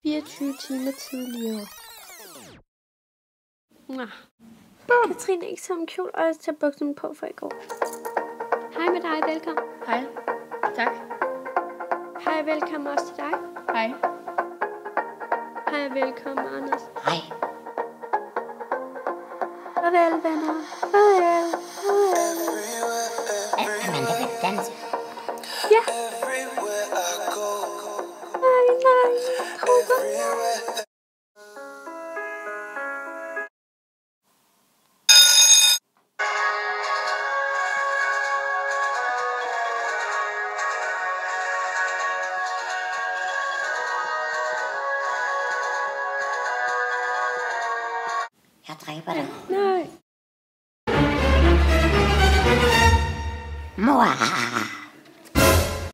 24 timer tidligere. Katrine er ikke som kjole, og jeg tager bukserne på for i går. Hej med dig, velkommen. Hej. Tak. Hej, velkommen også til dig. Hej. Hej, velkommen, Anders. Hej. Farvel, venner. Farvel. Man kan vel danse. Ja. Nej. Jeg dræber dig. Nej. Mor.